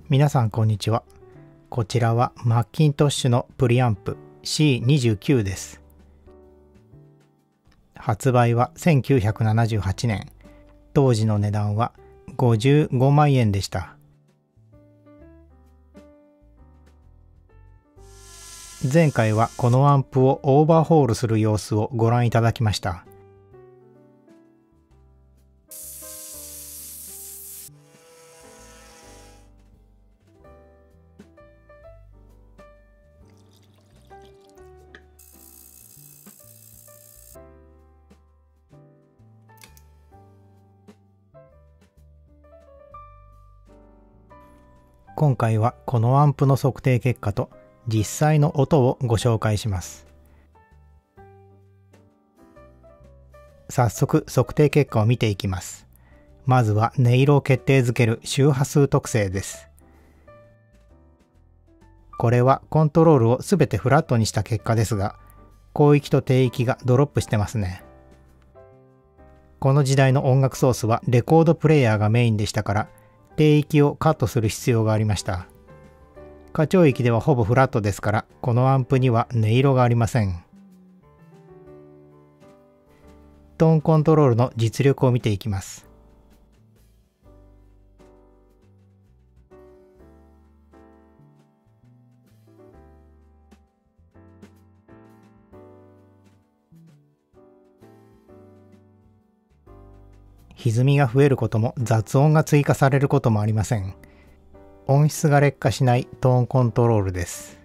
皆さんこんにちは。こちらはマッキントッシュのプリアンプ C29 です。発売は1978年。当時の値段は55万円でした。前回はこのアンプをオーバーホールする様子をご覧いただきました。今回はこのアンプの測定結果と実際の音をご紹介します。早速測定結果を見ていきます。まずは音色を決定づける周波数特性です。これはコントロールをすべてフラットにした結果ですが、広域と低域がドロップしてますね。この時代の音楽ソースはレコードプレイヤーがメインでしたから、低域をカットする必要がありました。過聴域ではほぼフラットですから、このアンプには音色がありません。トーンコントロールの実力を見ていきます。歪みが増えることも雑音が追加されることもありません。音質が劣化しないトーンコントロールです。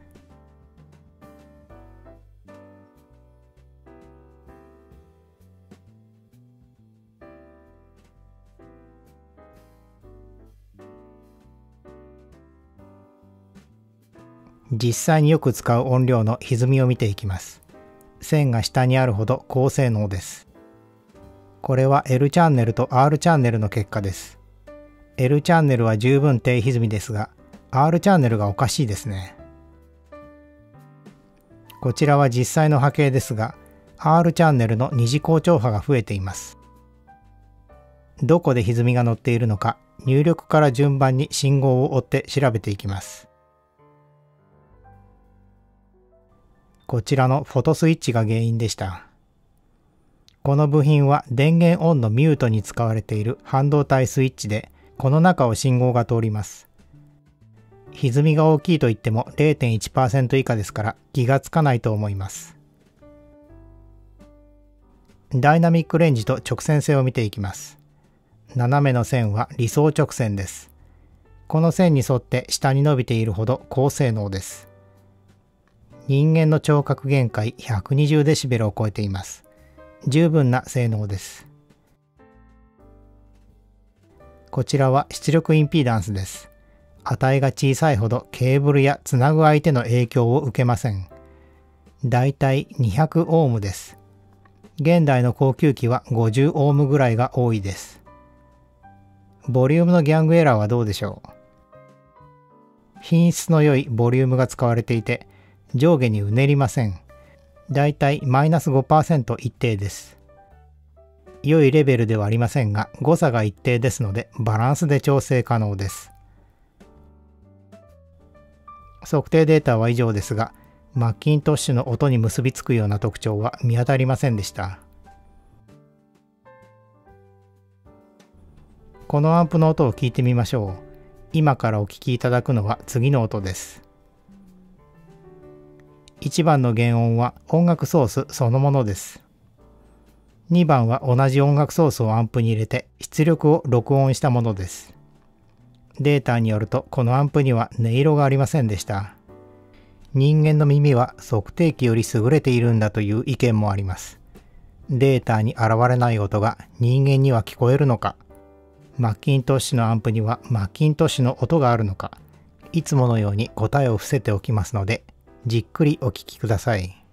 実際によく使う音量の歪みを見ていきます。線が下にあるほど高性能です。これは L チャンネルと R チャンネルの結果です。L チャンネルは十分低歪みですが、R チャンネルがおかしいですね。こちらは実際の波形ですが、R チャンネルの二次高調波が増えています。どこで歪みが乗っているのか、入力から順番に信号を追って調べていきます。こちらのフォトスイッチが原因でした。この部品は電源オンのミュートに使われている半導体スイッチで、この中を信号が通ります。歪みが大きいといっても 0.1% 以下ですから気がつかないと思います。ダイナミックレンジと直線性を見ていきます。斜めの線は理想直線です。この線に沿って下に伸びているほど高性能です。人間の聴覚限界 120dB を超えています。十分な性能です。こちらは出力インピーダンスです。値が小さいほどケーブルやつなぐ相手の影響を受けません。だいたい200オームです。現代の高級機は50オームぐらいが多いです。ボリュームのギャングエラーはどうでしょう。品質の良いボリュームが使われていて、上下にうねりません。だいたいマイナス 5% 一定です。良いレベルではありませんが、誤差が一定ですのでバランスで調整可能です。測定データは以上ですが、マッキントッシュの音に結びつくような特徴は見当たりませんでした。このアンプの音を聞いてみましょう。今からお聞きいただくのは次の音です。1番の原音は音楽ソースそのものです。2番は同じ音楽ソースをアンプに入れて出力を録音したものです。データによるとこのアンプには音色がありませんでした。人間の耳は測定器より優れているんだという意見もあります。データに現れない音が人間には聞こえるのか、マッキントッシュのアンプにはマッキントッシュの音があるのか、いつものように答えを伏せておきますので、じっくりお聞きください。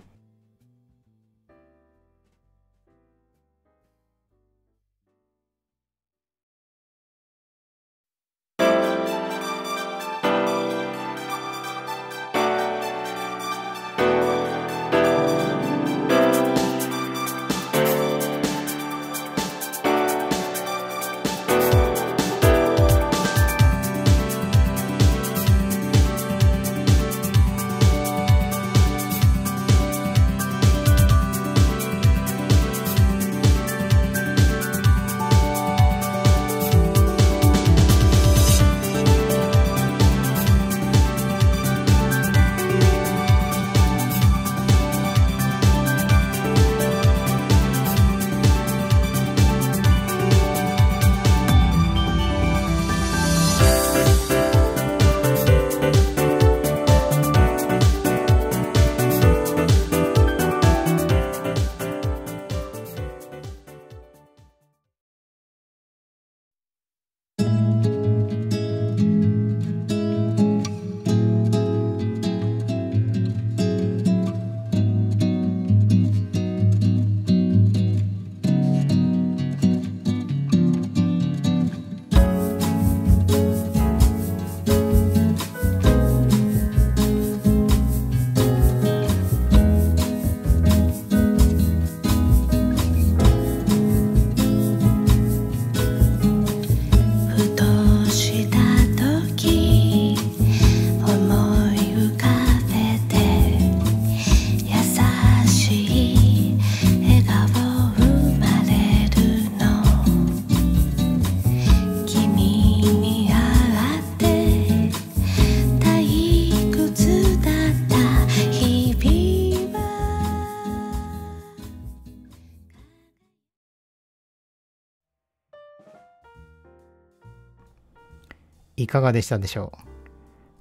いかがでしたでしょ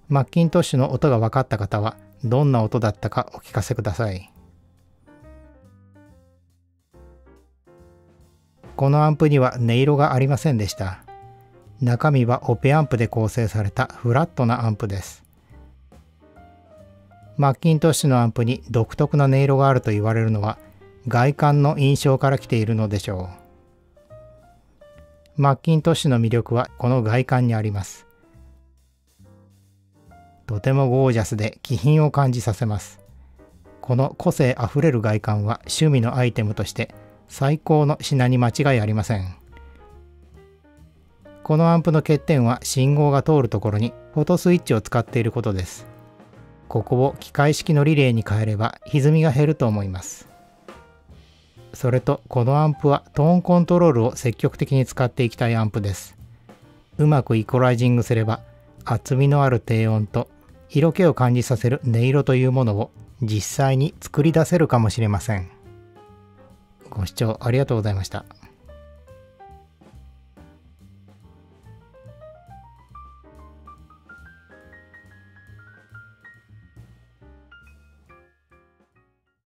う。マッキントッシュの音が分かった方はどんな音だったかお聞かせください。このアンプには音色がありませんでした。中身はオペアンプで構成されたフラットなアンプです。マッキントッシュのアンプに独特な音色があると言われるのは外観の印象から来ているのでしょう。マッキントッシュの魅力はこの外観にあります。とてもゴージャスで気品を感じさせます。この個性あふれる外観は趣味のアイテムとして最高の品に間違いありません。このアンプの欠点は信号が通るところにフォトスイッチを使っていることです。ここを機械式のリレーに変えれば歪みが減ると思います。それとこのアンプはトーンコントロールを積極的に使っていきたいアンプです。うまくイコライジングすれば厚みのある低音と色気を感じさせる音色というものを実際に作り出せるかもしれません。ご視聴ありがとうございました。